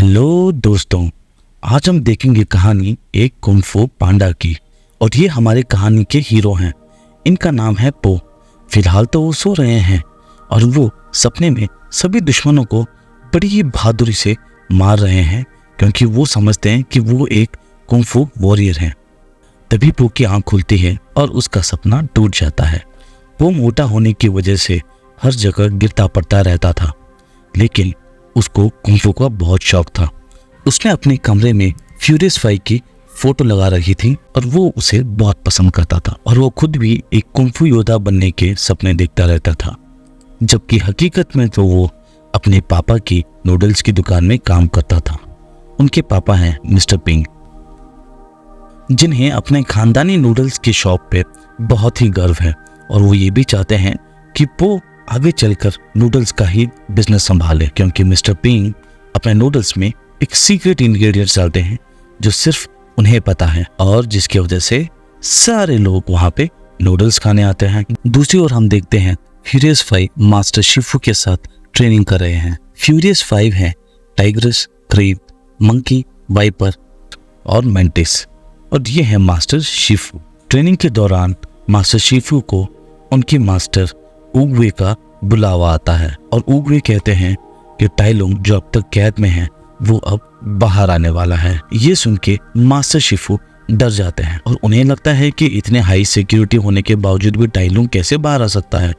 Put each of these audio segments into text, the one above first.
Hello दोस्तों, आज हम देखेंगे कहानी एक कुंग-फू पांडा की। और ये हमारे कहानी के हीरो हैं। इनका नाम है पो। फिलहाल तो वो सो रहे हैं और वो सपने में सभी दुश्मनों को बड़ी ही बहादुरी से मार रहे हैं, क्योंकि वो समझते हैं कि वो एक कुंग-फू वॉरियर हैं। तभी पो की आंख खुलती है और उसका सपना टूट जाता है। वो मोटा होने की वजह से हर जगह गिरता पड़ता रहता था, लेकिन उसको कुंग-फू का बहुत शौक था। उसने अपने कमरे में फ्यूरियस 5 की फोटो लगा रखी थी और वो उसे बहुत पसंद करता था और वो खुद भी एक कुंग-फू योद्धा बनने के सपने देखता रहता था, जबकि हकीकत में तो वो अपने पापा की नूडल्स की दुकान में काम करता था। उनके पापा हैं मिस्टर पिंग, जिन्हें अपने खानदानी नूडल्स की शॉप पे बहुत ही गर्व है और वो ये भी चाहते हैं कि पो आगे चलकर नूडल्स का ही बिजनेस संभाले, क्योंकि मिस्टर पिंग अपने नूडल्स में एक सीक्रेट इंग्रेडिएंट्स डालते हैं जो सिर्फ उन्हें पता है और जिसकी वजह से सारे लोग वहां पे नूडल्स खाने आते हैं। दूसरी ओर हम देखते हैं फ्यूरियस 5 मास्टर शिफू के साथ ट्रेनिंग कर रहे हैं। फ्यूरियस 5 है टाइग्रस, क्रेब, मंकी, वाइपर और मेंटिस, और ये है मास्टर शिफू। ट्रेनिंग के दौरान मास्टर शिफू को उनके मास्टर उगवे का बुलावा आता है और उगवे कहते हैं कि टाइलुंग जो अब तक कैद में है वो अब बाहर आने वाला है। ये सुन के मास्टर शिफू डर जाते हैं और उन्हें लगता है कि इतने हाई सिक्योरिटी होने के बावजूद भी टाइलुंग कैसे बाहर आ सकता है,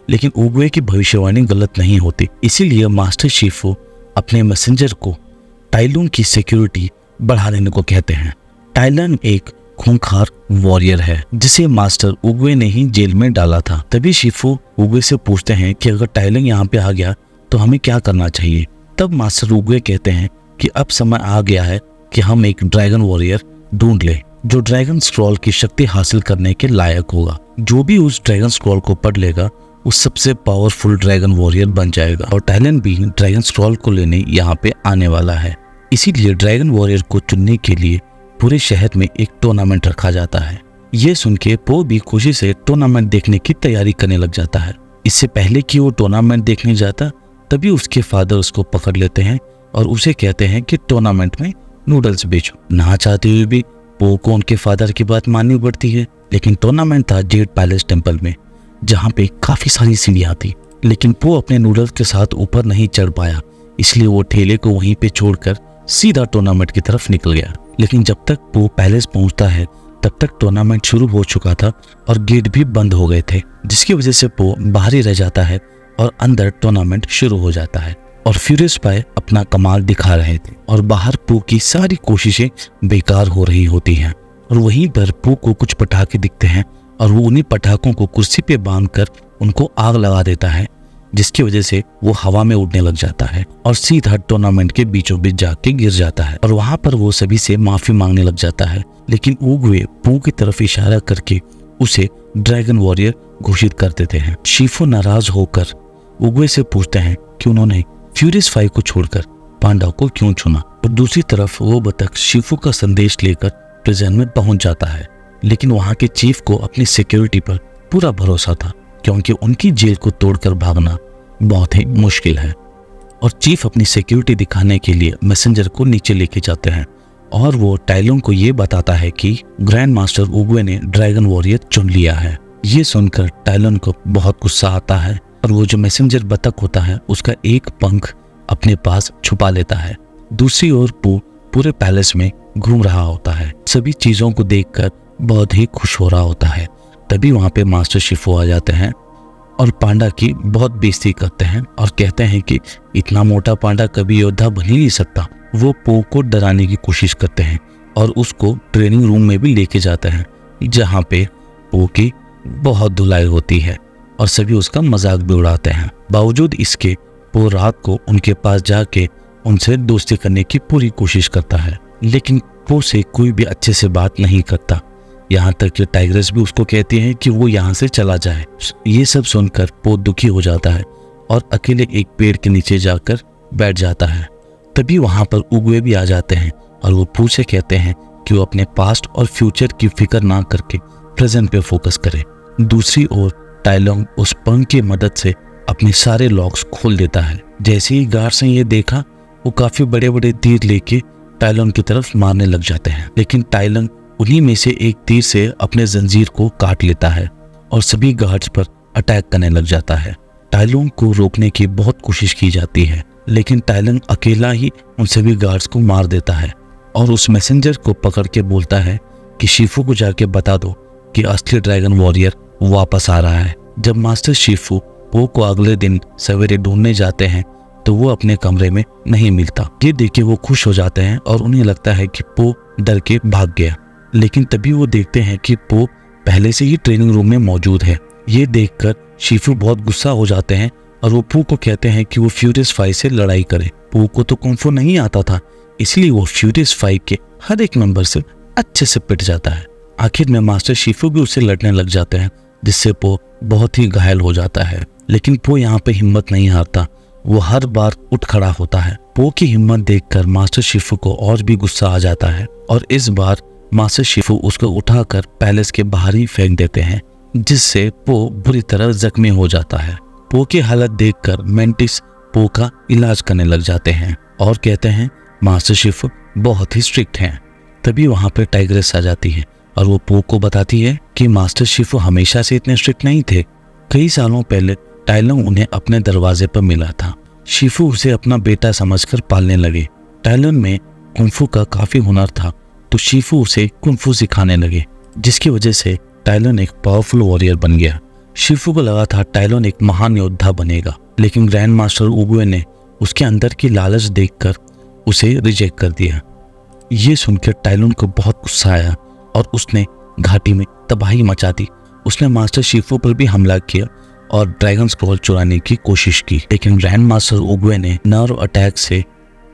लेकिन उगवे की भविष्यवाणी गलत नहीं होती। इसीलिए मास्टर शिफू अपने मैसेंजर को टाइलुंग की सिक्योरिटी बढ़ा देने को कहते हैं। टाइलुंग एक खूंखार वॉरियर है जिसे मास्टर उगवे ने ही जेल में डाला था। तभी शिफू उगवे से पूछते हैं कि अगर टाइलुंग यहाँ पे आ गया तो हमें क्या करना चाहिए। तब मास्टर उगवे कहते हैं कि अब समय आ गया है कि हम एक ड्रैगन वॉरियर ढूंढ लें जो ड्रैगन स्क्रॉल की शक्ति हासिल करने के लायक होगा। जो भी उस ड्रैगन स्क्रॉल को पढ़ लेगा वो सबसे पावरफुल ड्रैगन वॉरियर बन जाएगा और टाइलुंग भी ड्रैगन स्क्रॉल को लेने यहाँ पे आने वाला है। इसीलिए ड्रैगन वॉरियर को चुनने के लिए पूरे शहर में एक टूर्नामेंट रखा जाता है। ये सुन के पो भी खुशी से टूर्नामेंट देखने की तैयारी करने लग जाता है। इससे पहले कि वो टूर्नामेंट देखने जाता तभी उसके फादर उसको पकड़ लेते हैं और उसे कहते हैं कि टूर्नामेंट में नूडल्स बेचो। ना चाहते हुए भी पो को उनके फादर की बात माननी पड़ती है, लेकिन टूर्नामेंट था जेड पैलेस टेम्पल में, जहाँ पे काफी सारी सीढ़ियाँ थी, लेकिन पो अपने नूडल्स के साथ ऊपर नहीं चढ़ पाया, इसलिए वो ठेले को वहीं पे छोड़कर सीधा टूर्नामेंट की तरफ निकल गया। लेकिन जब तक पो पैलेस पहुंचता है तब तक टूर्नामेंट शुरू हो चुका था और गेट भी बंद हो गए थे, जिसकी वजह से पो बाहर ही रह जाता है और अंदर टूर्नामेंट शुरू हो जाता है। और फ्यूरियस 5 अपना कमाल दिखा रहे थे और बाहर पो की सारी कोशिशें बेकार हो रही होती हैं। और वहीं पर पो को कुछ पटाखे दिखते हैं और वो उन्हीं पटाखों को कुर्सी पे बांधकर उनको आग लगा देता है, जिसकी वजह से वो हवा में उड़ने लग जाता है और सीधा टूर्नामेंट के बीचों बीच जाके गिर जाता है। और वहां पर वो सभी से माफी मांगने लग जाता है, लेकिन उगवे पो की तरफ इशारा करके उसे ड्रैगन वॉरियर घोषित कर देते हैं। शिफू नाराज होकर उगवे से पूछते हैं कि उन्होंने फ्यूरियस 5 को छोड़कर पांडा को क्यों चुना। और दूसरी तरफ वो बतख शिफू का संदेश लेकर प्रिजन में पहुंच जाता है, लेकिन वहां के चीफ को अपनी सिक्योरिटी पर पूरा भरोसा था, क्योंकि उनकी जेल को तोड़कर भागना बहुत ही मुश्किल है। और चीफ अपनी सिक्योरिटी दिखाने के लिए मैसेंजर को नीचे लेके जाते हैं और वो टाइलुंग को ये बताता है कि ग्रैंड मास्टर उगवे ने ड्रैगन वॉरियर चुन लिया है। ये सुनकर टाइलुंग को बहुत गुस्सा आता है और वो जो मैसेंजर बतख होता है उसका एक पंख अपने पास छुपा लेता है। दूसरी ओर पो पूरे पैलेस में घूम रहा होता है, सभी चीजों को देखकर बहुत ही खुश हो रहा होता है। तभी वहां पे मास्टर शिफू आ जाते हैं और पांडा की बहुत बेइज्जती करते हैं और कहते हैं कि इतना मोटा पांडा कभी योद्धा बन ही नहीं सकता। वो पो को डराने की कोशिश करते हैं और उसको ट्रेनिंग रूम में भी लेके जाते हैं, जहाँ पे पो की बहुत धुलाई होती है और सभी उसका मजाक भी उड़ाते हैं। बावजूद इसके पो रात को उनके पास जाके उनसे दोस्ती करने की पूरी कोशिश करता है, लेकिन पो से कोई भी अच्छे से बात नहीं करता। यहाँ तक कि टाइग्रस भी उसको कहती है कि वो यहाँ से चला जाए। ये सब सुनकर पो दुखी हो जाता है और अकेले एक पेड़ के नीचे जाकर बैठ जाता है। तभी वहां पर उगवे भी आ जाते हैं और वो पो से कहते हैं कि वो अपने पास्ट और फ्यूचर की फिक्र ना करके प्रेजेंट पे फोकस करे। दूसरी ओर टाइलुंग उस पंख की मदद से अपने सारे लॉक्स खोल देता है। जैसे ही गार्ड्स ने ये देखा वो काफी बड़े बड़े तीर लेके टाइलन की तरफ मारने लग जाते हैं, लेकिन टाइलन उन्हीं में से एक तीर से अपने जंजीर को काट लेता है और सभी गार्ड्स पर अटैक करने लग जाता है। टाइलन को रोकने की बहुत कोशिश की जाती है, लेकिन टाइलन अकेला ही उन सभी गार्ड्स को मार देता है और उस मैसेंजर को पकड़ के बोलता है कि शिफू को जाके बता दो कि असली ड्रैगन वॉरियर वापस आ रहा है। जब मास्टर शिफू पो को अगले दिन सवेरे ढूंढने जाते हैं तो वो अपने कमरे में नहीं मिलता। ये देख के वो खुश हो जाते हैं और उन्हें लगता है कि पो डर के भाग गया, लेकिन तभी वो देखते हैं कि पो पहले से ही ट्रेनिंग रूम में मौजूद है। ये देखकर शिफू बहुत गुस्सा हो जाते हैं और वो पो को कहते हैं कि वो फ्यूरियस 5 से लड़ाई करे। पो को तो कुंफू नहीं आता था, इसलिए वो फ्यूरियस 5 के हर एक मेंबर से अच्छे से पिट जाता है। आखिर में मास्टर शिफू भी उससे लड़ने लग जाते हैं, जिससे पो बहुत ही घायल हो जाता है। लेकिन पो यहाँ पे हिम्मत नहीं हारता, वो हर बार उठ खड़ा होता है। पो की हिम्मत देखकर मास्टर शिफू को और भी गुस्सा आ जाता है और इस बार मास्टर शिफू उसको उठाकर पैलेस के बाहर ही फेंक देते हैं, जिससे पो बुरी तरह जख्मी हो जाता है। पो की हालत देखकर मेंटिस पो का इलाज करने लग जाते हैं और कहते हैं मास्टर शिफू बहुत ही स्ट्रिक्ट हैं। तभी वहां पे टाइग्रेस आ जाती है और वो पो को बताती है कि मास्टर शिफू हमेशा से इतने स्ट्रिक्ट नहीं थे। कई सालों पहले टाइलन उन्हें अपने दरवाजे पर मिला था। शिफू उसे अपना बेटा समझकर पालने लगे। टाइलन में कुंफू का काफी हुनर था, तो शिफू उसे कुंफू सिखाने लगे, जिसकी वजह से टाइलन एक पावरफुल वॉरियर बन गया। शिफू को लगा था टाइलन एक महान योद्धा बनेगा, लेकिन ग्रैंड मास्टर उगुए ने उसके अंदर की लालच देखकर उसे रिजेक्ट कर दिया। ये सुनकर टाइलन को बहुत गुस्सा आया और उसने घाटी में तबाही मचा दी। उसने मास्टर शिफू पर भी हमला किया और ड्रैगन स्क्रॉल चुराने की कोशिश की, लेकिन ग्रैंड मास्टर उगुए ने नर्व अटैक से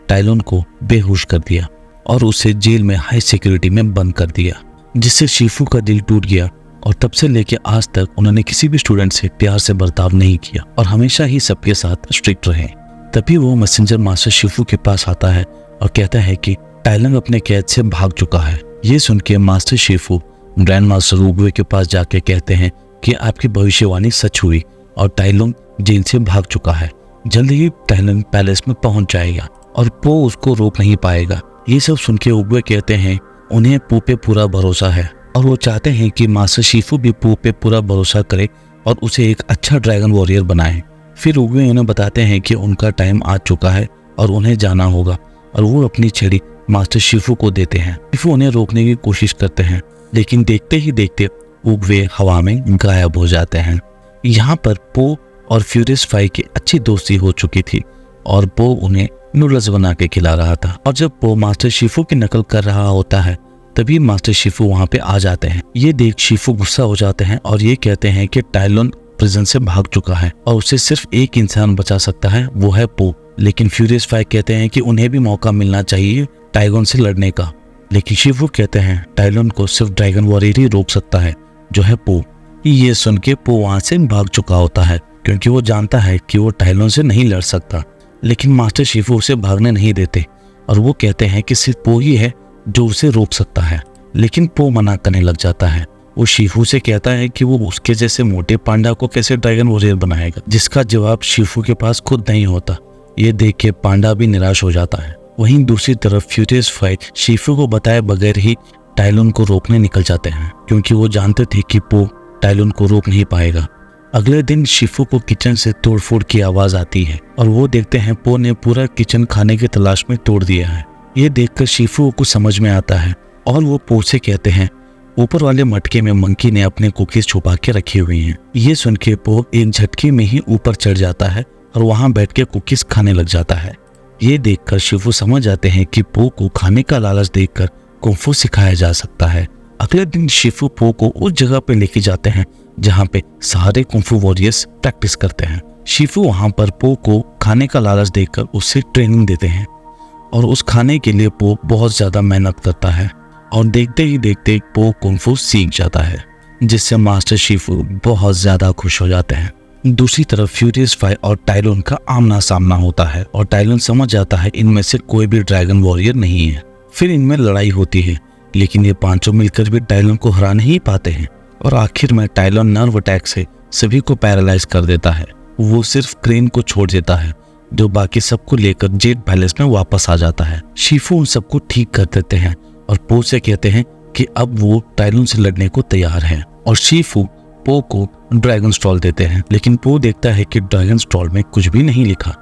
टाइलन को बेहोश कर दिया और उसे जेल में हाई सिक्योरिटी में बंद कर दिया, जिससे शिफू का दिल टूट गया और तब से लेकर आज तक उन्होंने किसी भी स्टूडेंट से प्यार से बर्ताव नहीं किया और हमेशा ही सबके साथ स्ट्रिक्ट रहे। तभी वो मैसेंजर मास्टर शिफू के पास आता है और कहता है कि टाइलन अपने कैद से भाग चुका है। ये सुन के मास्टर शिफू ग्रैंड मास्टर उगुए के पास जाके कहते हैं कि आपकी भविष्यवाणी सच हुई और टाइलन जेल से भाग चुका है। जल्द ही टाइलन पैलेस में पहुंच जाएगा और पो उसको रोक नहीं पाएगा। ये सब सुन के उगुए कहते हैं उन्हें पो पे पूरा भरोसा है और वो चाहते हैं कि मास्टर शिफू भी पो पे पूरा भरोसा करे और उसे एक अच्छा ड्रैगन वॉरियर बनाए। फिर उगुए उन्हें बताते हैं कि उनका टाइम आ चुका है और उन्हें जाना होगा और वो अपनी छड़ी मास्टर शिफू को देते हैं। शिफू उन्हें रोकने की कोशिश करते हैं, लेकिन देखते ही देखते उगवे हवा में गायब हो जाते हैं। यहाँ पर पो और फ्यूरियस 5 की अच्छी दोस्ती हो चुकी थी और पो उन्हें नूडल्स बना के खिला रहा था। और जब पो मास्टर शिफू की नकल कर रहा होता है तभी मास्टर शिफू वहाँ पे आ जाते हैं। ये देख शिफू गुस्सा हो जाते हैं और ये कहते हैं कि टाइलन प्रिजन से भाग चुका है और उसे सिर्फ एक इंसान बचा सकता है, वो है पो। लेकिन फ्यूरियस 5 कहते हैं कि उन्हें भी मौका मिलना चाहिए टाइगन से लड़ने का, लेकिन शिफू कहते हैं टाइलन को सिर्फ ड्रैगन वॉरियर ही रोक सकता है, जो है पो। ये सुन के पो वहां से भाग चुका होता है क्योंकि वो जानता है कि वो टाइलन से नहीं लड़ सकता, लेकिन मास्टर शिफू उसे भागने नहीं देते और वो कहते हैं कि सिर्फ पो ही है जो उसे रोक सकता है। लेकिन पो मना करने लग जाता है। वो शिफू से कहता है कि वो उसके जैसे मोटे पांडा को कैसे ड्रैगन वॉरियर बनाएगा, जिसका जवाब शिफू के पास खुद नहीं होता। ये देख के पांडा भी निराश हो जाता है। वहीं दूसरी तरफ फ्यूरियस 5 शिफू को बताए बगैर ही टाइलन को रोकने निकल जाते हैं, क्योंकि वो जानते थे कि पो टाइलन को रोक नहीं पाएगा। अगले दिन शिफू को किचन से तोड़फोड़ की आवाज आती है और वो देखते हैं पो ने पूरा किचन खाने की तलाश में तोड़ दिया है। ये देखकर शिफू को समझ में आता है और वो पो से कहते हैं ऊपर वाले मटके में मंकी ने अपने कुकीज छुपा के रखी हुई हैं। ये सुन के पो एक झटके में ही ऊपर चढ़ जाता है और वहां बैठ के कुकीज खाने लग जाता है। ये देखकर शिफू समझ जाते हैं कि पो को खाने का लालच देखकर कुंफू सिखाया जा सकता है। अगले दिन शिफू पो को उस जगह पे लेके जाते हैं जहाँ पे सारे कुंफू वॉरियर्स प्रैक्टिस करते हैं। शिफू वहां पर पो को खाने का लालच देखकर उससे ट्रेनिंग देते हैं और उस खाने के लिए पो बहुत ज्यादा मेहनत करता है और देखते ही देखते पो कुंफू सीख जाता है, जिससे मास्टर शिफू बहुत ज्यादा खुश हो जाते हैं। दूसरी तरफ फ्यूरियस 5 और टाइलन का आमना सामना होता है और टाइलन समझ जाता है इनमें से कोई भी ड्रैगन वॉरियर नहीं है। फिर इनमें लड़ाई होती है, लेकिन ये पांचों मिलकर भी टाइलन को हरा नहीं पाते हैं और आखिर में टाइलन नर्व अटैक से सभी को पैरालाइज कर देता है। वो सिर्फ क्रेन को छोड़ देता है, जो बाकी सबको लेकर जेड पैलेस में वापस आ जाता है। शीफू उन सबको ठीक कर देते हैं और पो से कहते हैं कि अब वो टाइलून से लड़ने को तैयार हैं और शीफू पो को ड्रैगन स्टॉल देते हैं, लेकिन पो देखता है कि ड्रैगन स्टॉल में कुछ भी नहीं लिखा।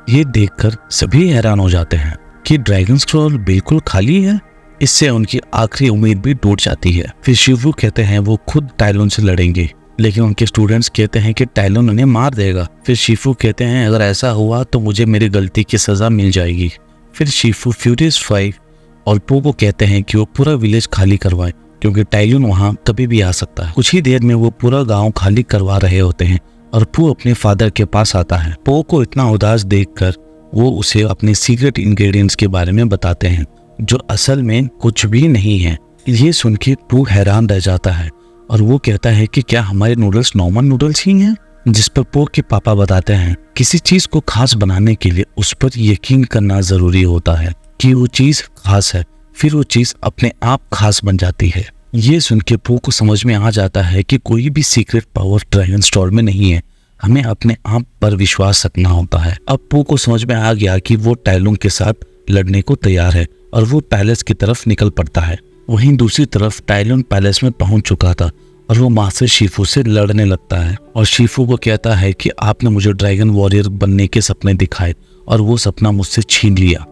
ये देखकर सभी हैरान हो जाते हैं कि ड्रैगन स्टॉल बिल्कुल खाली है। इससे उनकी आखिरी उम्मीद भी टूट जाती है। फिर शीफू कहते हैं वो खुद टाइलून से लड़ेंगे, लेकिन उनके स्टूडेंट्स कहते हैं कि टाइलून उन्हें मार देगा। फिर शीफू कहते हैं अगर ऐसा हुआ तो मुझे मेरी गलती की सजा मिल जाएगी। फिर शीफू फ्यूरियस 5 और पो को कहते हैं कि वो पूरा विलेज खाली करवाए, क्योंकि टाइलून वहाँ कभी भी आ सकता है। कुछ ही देर में वो पूरा गाँव खाली करवा रहे होते हैं और पो अपने फादर के पास आता है। पो को इतना उदास देखकर वो उसे अपने सीक्रेट इंग्रेडिएंट्स के बारे में बताते हैं, जो असल में कुछ भी नहीं है। ये सुन के पो हैरान रह जाता है और वो कहता है कि क्या हमारे नूडल्स नॉर्मल नूडल्स ही हैं? जिस पर पो के पापा बताते हैं किसी चीज को खास बनाने के लिए उस पर यकीन करना जरूरी होता है कि वो चीज खास है, फिर वो चीज अपने आप खास बन जाती है। ये सुन के पो को समझ में आ जाता है कि कोई भी सीक्रेट पावर ड्रैगन स्टोर में नहीं है, हमें अपने आप पर विश्वास रखना होता है। अब पो को समझ में आ गया कि वो टाइलून के साथ लड़ने को तैयार है और वो पैलेस की तरफ निकल पड़ता है। वहीं दूसरी तरफ टाइलून पैलेस में पहुंच चुका था और वो मास्टर शीफू से लड़ने लगता है और शीफू को कहता है कि आपने मुझे ड्रैगन वॉरियर बनने के सपने दिखाए और वो सपना मुझसे छीन लिया,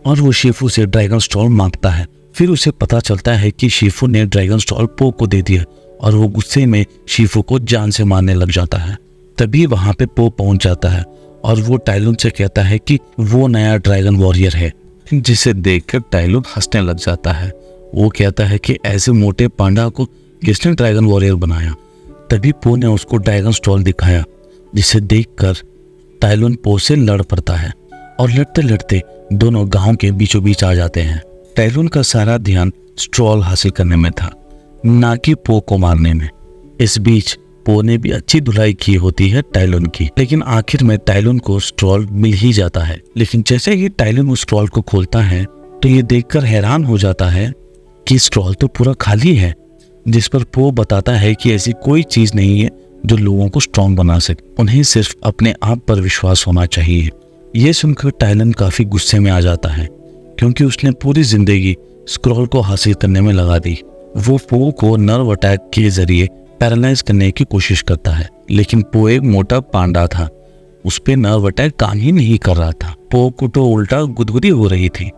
और वो शीफू से ड्रैगन स्टॉल मांगता है। फिर उसे पता चलता है कि शीफू ने ड्रैगन स्टॉल पो को दे दिया और वो गुस्से में शीफू को जान से मारने लग जाता है। तभी वहां पे पो पहुंच जाता है और वो टाइलून से कहता है कि वो नया ड्रैगन वॉरियर है, जिसे देखकर टाइलून हंसने लग जाता है। वो कहता है कि ऐसे मोटे पांडा को किसने ड्रैगन वॉरियर बनाया। तभी पो ने उसको ड्रैगन स्टॉल दिखाया, जिसे देखकर टाइलून पो से लड़ पड़ता है और लड़ते लड़ते दोनों गांव के बीचों बीच आ जाते हैं। टाइलून का सारा ध्यान स्टॉल हासिल करने में था, ना कि पो को मारने में। इस बीच पो ने भी अच्छी धुलाई की होती है टाइलून की, लेकिन आखिर में टाइलून को स्टॉल मिल ही जाता है। लेकिन जैसे ही टाइलून उस स्टॉल को खोलता है तो ये देखकर हैरान हो जाता है कि स्टॉल तो पूरा खाली है, जिस पर पो बताता है कि ऐसी कोई चीज नहीं है जो लोगों को स्ट्रॉन्ग बना सके, उन्हें सिर्फ अपने आप पर विश्वास होना चाहिए। ये सुनकर टाइलून काफी गुस्से में आ जाता है, क्योंकि उसने पूरी जिंदगी स्क्रॉल को हासिल करने में लगा दी। वो पो को नर्व अटैक के जरिए पैरालाइज करने की कोशिश करता है, लेकिन पो एक मोटा पांडा था, उस पे नर्व अटैक काम ही नहीं कर रहा था। पो को तो उल्टा गुदगुदी हो रही थी।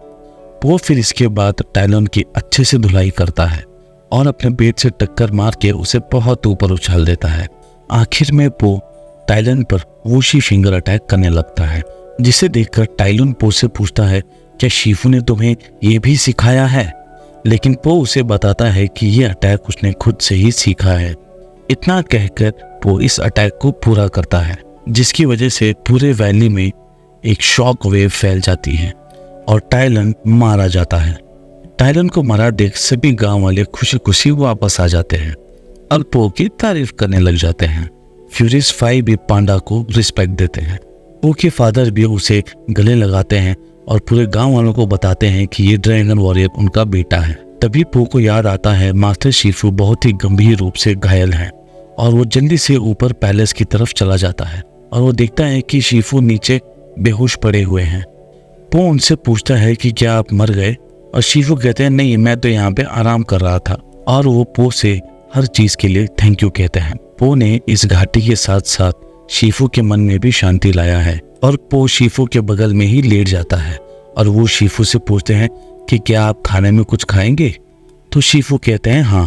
पो फिर इसके बाद टाइलून की अच्छे से धुलाई करता है और अपने पेट से टक्कर मार के उसे बहुत ऊपर उछाल देता है। आखिर में पो टाइलून पर वूशी फिंगर अटैक करने लगता है, जिसे देखकर टाइलून पो से पूछता है क्या शीफू ने तुम्हें ये भी सिखाया है? लेकिन पो उसे बताता है कि ये अटैक उसने खुद से ही सीखा है। इतना कहकर पो इस अटैक को पूरा करता है, जिसकी वजह से पूरे वैली में एक शॉक वेव फैल जाती है और टाइलून मारा जाता है। टाइलून को मारा देख सभी गांव वाले खुशी खुशी वापस आ जाते हैं और पो की तारीफ करने लग जाते हैं। फ्यूरियस 5 भी पांडा को रिस्पेक्ट देते हैं। पो के फादर भी उसे गले लगाते हैं और पूरे गांव वालों को बताते हैं कि ये ड्रैगन वॉरियर उनका बेटा है। तभी पो को याद आता है मास्टर शीफू बहुत ही गंभीर रूप से घायल है और वो जल्दी से ऊपर पैलेस की तरफ चला जाता है और वो देखता है कि शीफू नीचे बेहोश पड़े हुए हैं। पो उनसे पूछता है कि क्या आप मर गए, और शीफू कहते हैं नहीं, मैं तो यहाँ पे आराम कर रहा था, और वो पो से हर चीज के लिए थैंक यू कहते हैं। पो ने इस घाटी के साथ साथ शीफू के मन में भी शांति लाया है और पो शीफू के बगल में ही लेट जाता है और वो शीफू से पूछते हैं कि क्या आप खाने में कुछ खाएंगे? तो शीफू कहते हैं हाँ,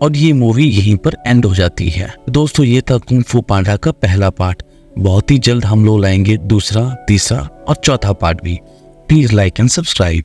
और ये मूवी यहीं पर एंड हो जाती है। दोस्तों, ये था कुंग फू पांडा का पहला पार्ट। बहुत ही जल्द हम लोग लाएंगे दूसरा, तीसरा और चौथा पार्ट भी। Please like and subscribe.